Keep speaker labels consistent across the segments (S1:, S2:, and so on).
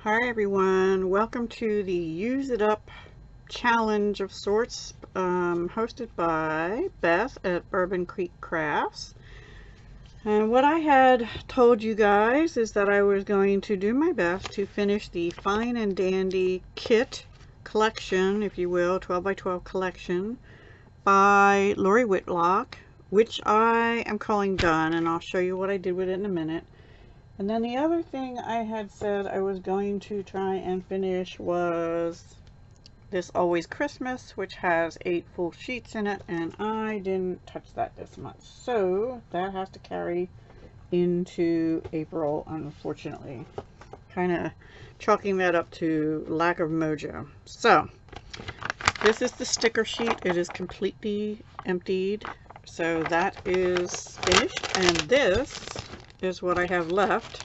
S1: Hi everyone, welcome to the Use It Up challenge of sorts, hosted by Beth at Bourbon Creek Crafts. And what I had told you guys is that I was going to do my best to finish the Fine and Dandy kit collection, if you will, 12 by 12 collection by Lori Whitlock, which I am calling done, and I'll show you what I did with it in a minute. And then the other thing I had said I was going to try and finish was this Always Christmas, which has 8 full sheets in it, and I didn't touch that this much. So that has to carry into April, unfortunately. Kind of chalking that up to lack of mojo. So this is the sticker sheet. It is completely emptied. So that is finished, and this is what I have left.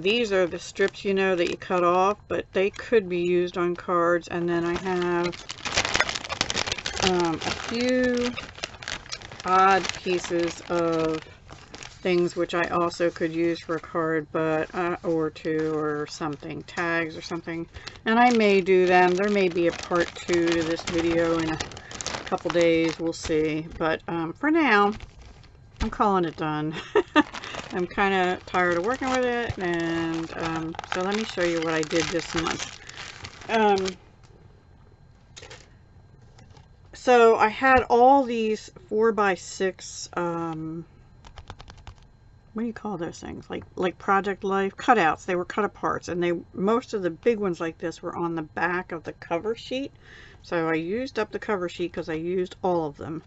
S1: These are the strips, you know, that you cut off, but they could be used on cards. And then I have a few odd pieces of things which I also could use for a card, but or two or something, tags or something, and I may do them. There may be a part 2 to this video in a couple days, we'll see, but for now I'm calling it done. I'm kind of tired of working with it, and so let me show you what I did this month. So I had all these 4x6 what do you call those things, like Project Life cutouts. They were cut aparts, and most of the big ones like this were on the back of the cover sheet. So I used up the cover sheet because I used all of them.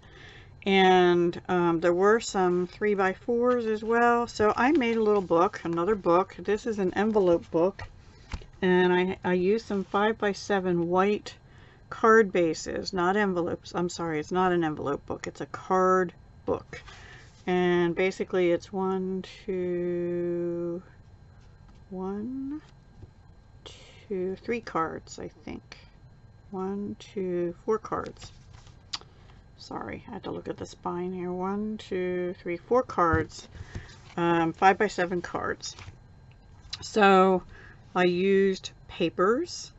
S1: And there were some 3x4s as well. So I made a little book, another book. This is an envelope book, and I used some 5x7 white card bases, not envelopes. I'm sorry, it's not an envelope book, it's a card book. And basically it's 3 cards, I think. 1, 2, 4 cards. Sorry, I had to look at the spine here. 1, 2, 3, 4 cards. 5x7 cards. So I used papers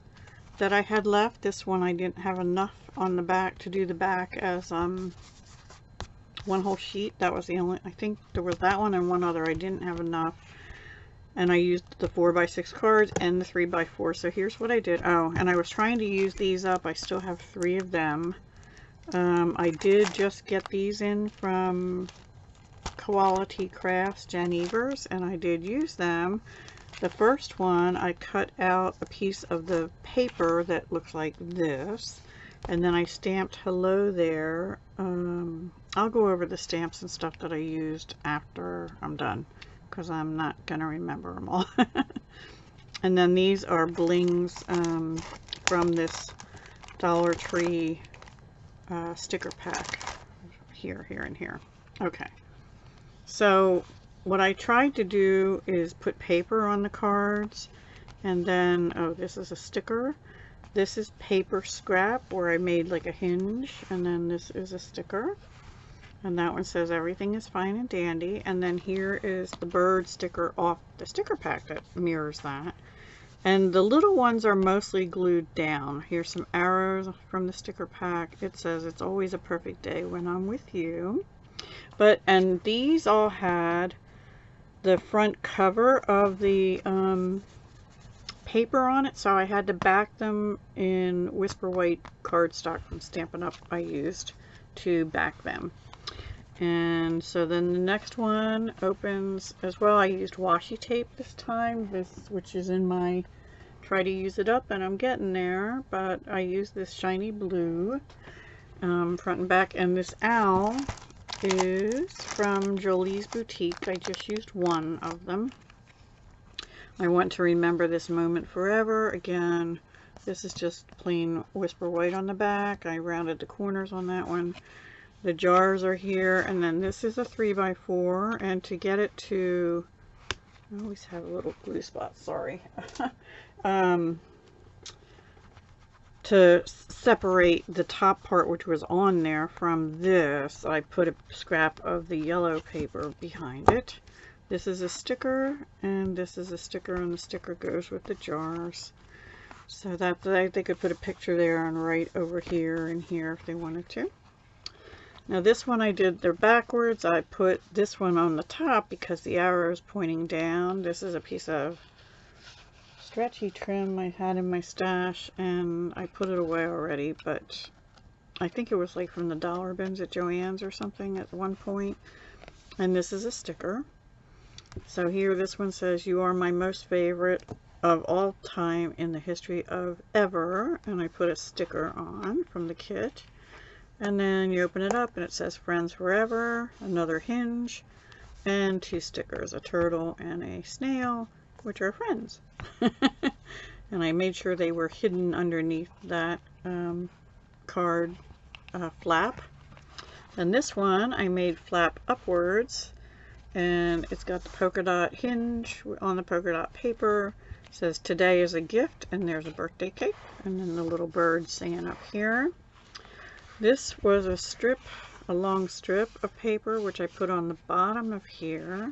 S1: that I had left. This one I didn't have enough on the back to do the back as one whole sheet. That was the only, I think there was that one and one other. I didn't have enough. And I used the 4x6 cards and the 3x4. So here's what I did. Oh, and I was trying to use these up. I still have 3 of them. I did just get these in from Quality Crafts, Jen Evers, and I did use them. The first one, I cut out a piece of the paper that looks like this, and then I stamped hello there. I'll go over the stamps and stuff that I used after I'm done, because I'm not going to remember them all. And then these are blings from this Dollar Tree sticker pack here, and here. Okay, so what I tried to do is put paper on the cards, and then, oh, this is a sticker. This is paper scrap where I made like a hinge, and then this is a sticker, and that one says everything is fine and dandy. And then here is the bird sticker off the sticker pack that mirrors that. And the little ones are mostly glued down. Here's some arrows from the sticker pack. It says it's always a perfect day when I'm with you. And these all had the front cover of the paper on it, so I had to back them in Whisper White cardstock from Stampin' Up! I used to back them. And so then the next one opens as well. I used washi tape this time, which is in my Try to Use It Up, and I'm getting there, but I used this shiny blue front and back. And this owl is from Jolie's Boutique. I just used one of them. I want to remember this moment forever. Again, this is just plain Whisper White on the back. I rounded the corners on that one. The jars are here, and then this is a 3x4, and to get it to, I always have a little glue spot, sorry. To separate the top part, which was on there, from this, I put a scrap of the yellow paper behind it. This is a sticker, and this is a sticker, and the sticker goes with the jars. So that they could put a picture there and right over here and here if they wanted to. Now this one I did, they're backwards. I put this one on the top because the arrow is pointing down. This is a piece of stretchy trim I had in my stash, and I put it away already, but I think it was like from the dollar bins at Joann's or something at one point. And this is a sticker. So here, this one says, "You are my most favorite of all time in the history of ever," and I put a sticker on from the kit. And then you open it up and it says "Friends Forever," another hinge, and 2 stickers, a turtle and a snail, which are friends. And I made sure they were hidden underneath that card flap. And this one I made flap upwards, and it's got the polka dot hinge on the polka dot paper. It says "Today is a gift," and there's a birthday cake, and then the little bird singing up here. This was a strip, a long strip of paper, which I put on the bottom of here,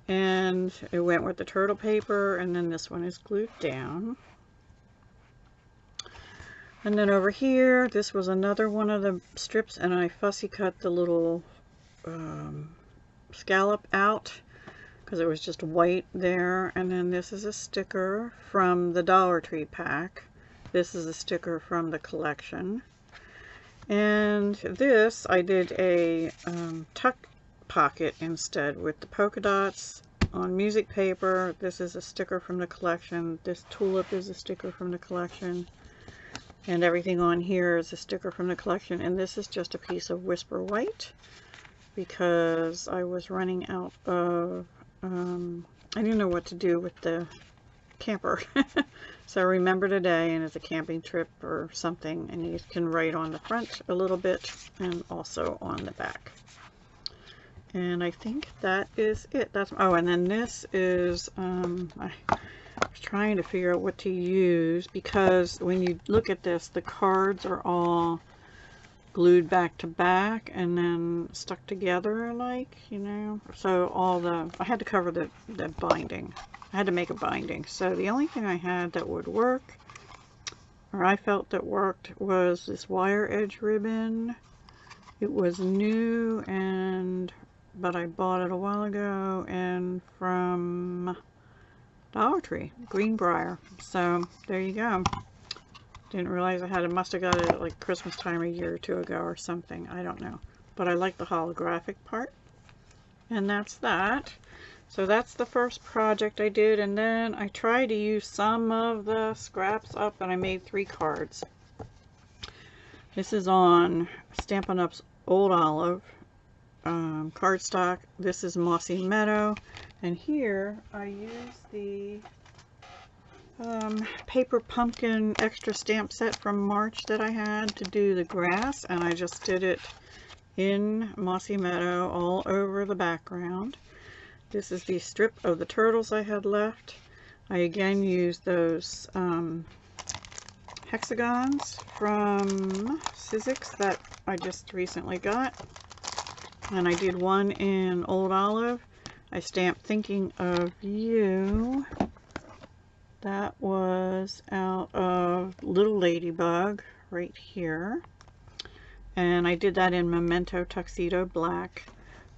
S1: and it went with the turtle paper, and then this one is glued down. And then over here, this was another one of the strips, and I fussy cut the little scallop out because it was just white there. And then this is a sticker from the Dollar Tree pack. This is a sticker from the collection. And this, I did a tuck pocket instead with the polka dots on music paper. This is a sticker from the collection. This tulip is a sticker from the collection. And everything on here is a sticker from the collection. And this is just a piece of Whisper White because I was running out of, I didn't know what to do with the camper. So I remember today, and it's a camping trip or something, and you can write on the front a little bit and also on the back. And I think that is it. That's, oh, and then this is, I was trying to figure out what to use, because when you look at this, the cards are all glued back to back and then stuck together, like, you know. So all the, I had to cover the binding. I had to make a binding. So the only thing I had that would work, or I felt that worked, was this wire edge ribbon. It was new, but I bought it a while ago, and from Dollar Tree, Greenbrier. So there you go. Didn't realize I had it. Must have got it at like Christmas time a year or 2 ago or something. I don't know. But I like the holographic part. And that's that. So that's the first project I did, and then I tried to use some of the scraps up, and I made 3 cards. This is on Stampin' Up's Old Olive cardstock. This is Mossy Meadow, and here I used the paper pumpkin extra stamp set from March that I had to do the grass, and I just did it in Mossy Meadow all over the background. This is the strip of the turtles I had left. I again used those hexagons from Sizzix that I just recently got. And I did one in Old Olive. I stamped "Thinking of You." That was out of Little Ladybug right here. And I did that in Memento Tuxedo Black.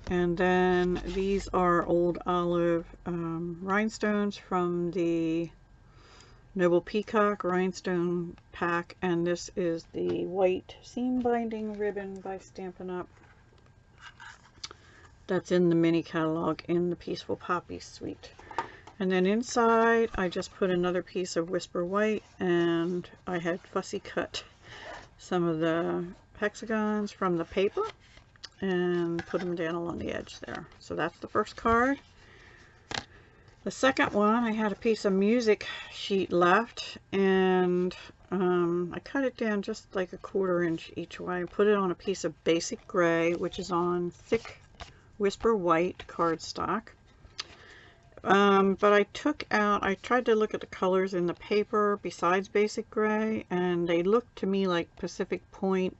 S1: And then these are Old Olive rhinestones from the Noble Peacock rhinestone pack, and this is the white seam binding ribbon by Stampin' Up. That's in the mini catalog in the Peaceful Poppy suite. And then inside I just put another piece of Whisper White, and I had fussy cut some of the hexagons from the paper and put them down along the edge there. So that's the first card. The second one, I had a piece of music sheet left, and I cut it down just like a 1/4 inch each way. I put it on a piece of basic gray, which is on thick Whisper White cardstock. But I tried to look at the colors in the paper besides basic gray, and they looked to me like Pacific Point,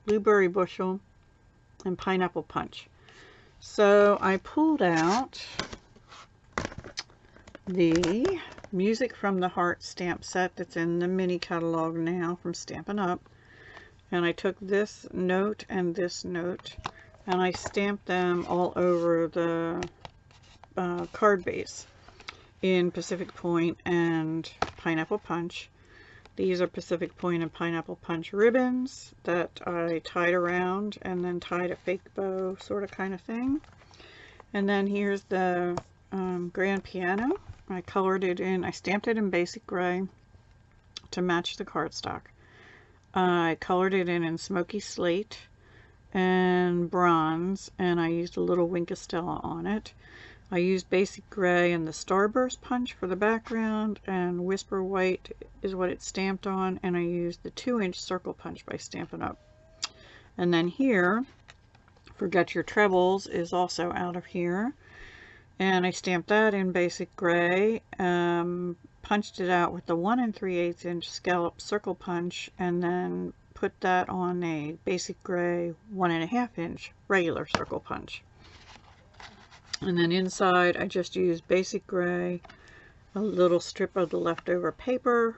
S1: Blueberry Bushel, and Pineapple Punch. So I pulled out the Music from the Heart stamp set that's in the mini catalog now from Stampin' Up. And I took this note and this note and I stamped them all over the card base in Pacific Point and Pineapple Punch. These are Pacific Point and Pineapple Punch ribbons that I tied around and then tied a fake bow sort of kind of thing. And then here's the grand piano. I colored it in, I stamped it in basic gray to match the cardstock. I colored it in smoky slate and bronze, and I used a little Wink of Stella on it. I used basic gray and the Starburst Punch for the background, and Whisper White is what it's stamped on, and I used the 2-inch Circle Punch by Stampin' Up. And then here, Forget Your Trebles is also out of here, and I stamped that in basic gray, punched it out with the 1 3/8 inch scallop Circle Punch, and then put that on a basic gray 1 1/2 inch regular Circle Punch. And then inside I just used basic gray, a little strip of the leftover paper,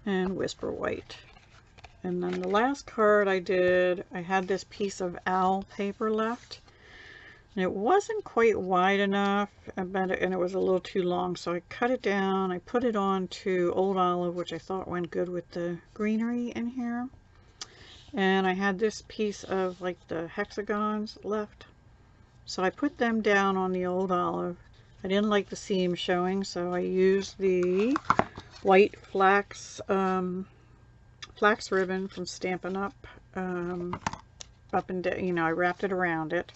S1: and Whisper White. And then the last card I did, I had this piece of owl paper left. And it wasn't quite wide enough, and it was a little too long, so I cut it down. I put it on to Old Olive, which I thought went good with the greenery in here. And I had this piece of like the hexagons left. So I put them down on the Old Olive. I didn't like the seam showing, so I used the white flax ribbon from Stampin' Up, up and down, you know, I wrapped it around it.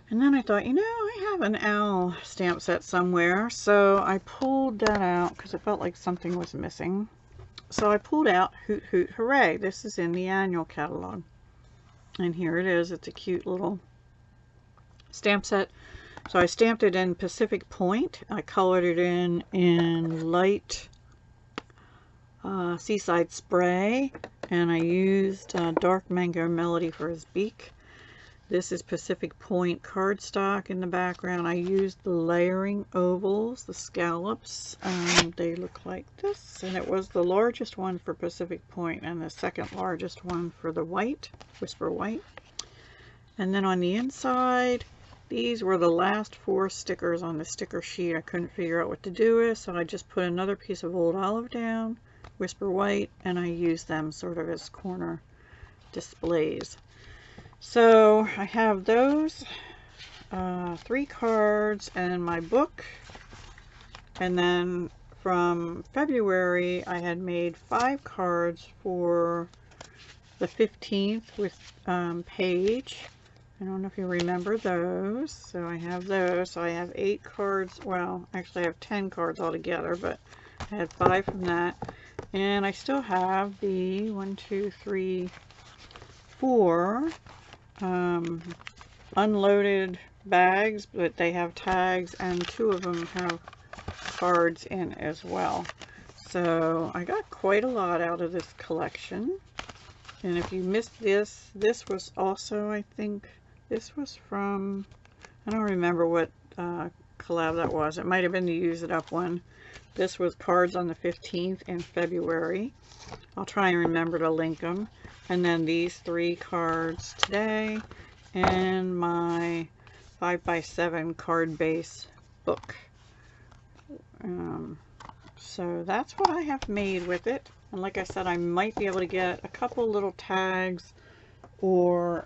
S1: And then I thought, you know, I have an owl stamp set somewhere, so I pulled that out because I felt like something was missing. So I pulled out Hoot Hoot Hooray. This is in the annual catalog. And here it is. It's a cute little stamp set. So I stamped it in Pacific Point. I colored it in light Seaside Spray, and I used dark Mango Melody for his beak. This is Pacific Point cardstock in the background. I used the layering ovals, the scallops. They look like this, and it was the largest one for Pacific Point and the second largest one for the white, Whisper White. And then on the inside, these were the last 4 stickers on the sticker sheet. I couldn't figure out what to do with, so I just put another piece of Old Olive down, Whisper White, and I used them sort of as corner displays. So I have those 3 cards and my book, and then from February I had made 5 cards for the 15th with Paige. I don't know if you remember those. So I have those. So I have 8 cards. Well, actually I have 10 cards altogether, but I had 5 from that. And I still have the 1, 2, 3, 4 unloaded bags, but they have tags, and 2 of them have cards in as well. So I got quite a lot out of this collection. And if you missed this, this was also, I think, this was from, I don't remember what collab that was. It might have been the Use It Up one. This was cards on the 15th in February. I'll try and remember to link them. And then these 3 cards today, and my 5x7 card base book. So that's what I have made with it. And like I said, I might be able to get a couple little tags or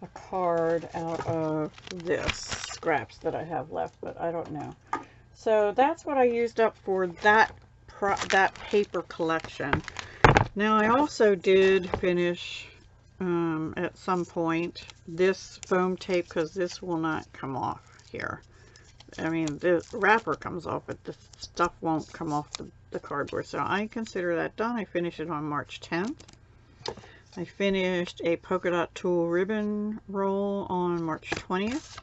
S1: a card out of this scraps that I have left, but I don't know. So that's what I used up for that paper collection. Now I also did finish at some point this foam tape, because this will not come off here. I mean, the wrapper comes off, but the stuff won't come off the cardboard. So I consider that done. I finished it on March 10th. I finished a polka dot tulle ribbon roll on March 20th.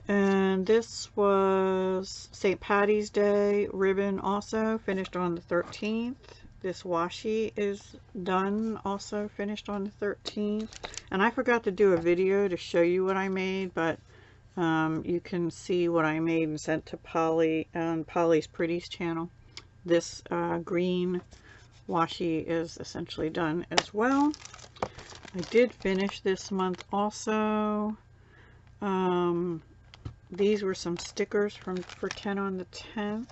S1: And this was St. Patty's Day ribbon, also finished on the 13th. This washi is done, also finished on the 13th. And I forgot to do a video to show you what I made, but you can see what I made and sent to Polly on Polly's Pretties channel. This green washi is essentially done as well. I did finish this month also. These were some stickers for 10 on the 10th.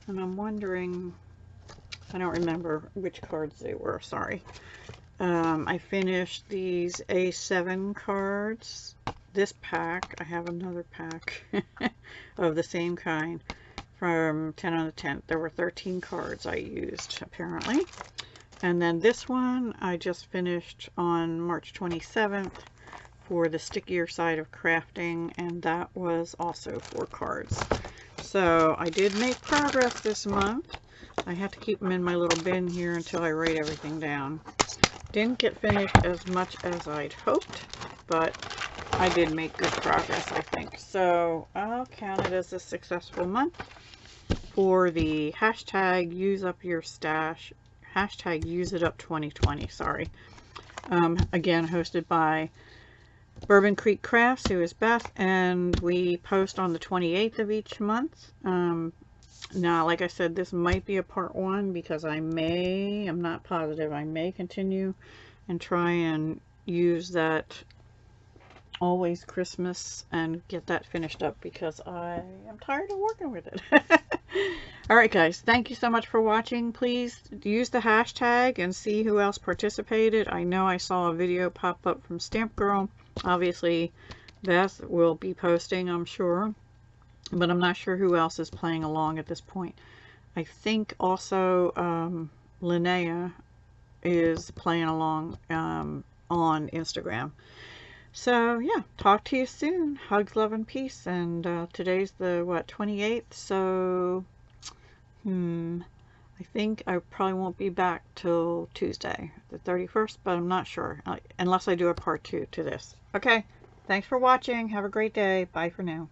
S1: And I'm wondering, I don't remember which cards they were, sorry. I finished these A7 cards. This pack, I have another pack of the same kind from 10 on the 10th. There were 13 cards I used, apparently. And then this one I just finished on March 27th for the stickier side of crafting, and that was also 4 cards. So I did make progress this month. I have to keep them in my little bin here until I write everything down. Didn't get finished as much as I'd hoped, but I did make good progress, I think. So I'll count it as a successful month for the hashtag use up your stash, hashtag use it up 2020, sorry. Again, hosted by Bourbon Creek Crafts, who is Beth, and we post on the 28th of each month. Now, like I said, this might be a part 1 because I'm not positive, I may continue and try and use that Always Christmas and get that finished up because I am tired of working with it. Alright guys, thank you so much for watching. Please use the hashtag and see who else participated. I know I saw a video pop up from Stamp Girl. Obviously Beth will be posting, I'm sure, but I'm not sure who else is playing along at this point. I think also Linnea is playing along on Instagram. So yeah, talk to you soon. Hugs, love, and peace. And today's the, what, 28th? So, I think I probably won't be back till Tuesday, the 31st, but I'm not sure, unless I do a part 2 to this. Okay, thanks for watching. Have a great day. Bye for now.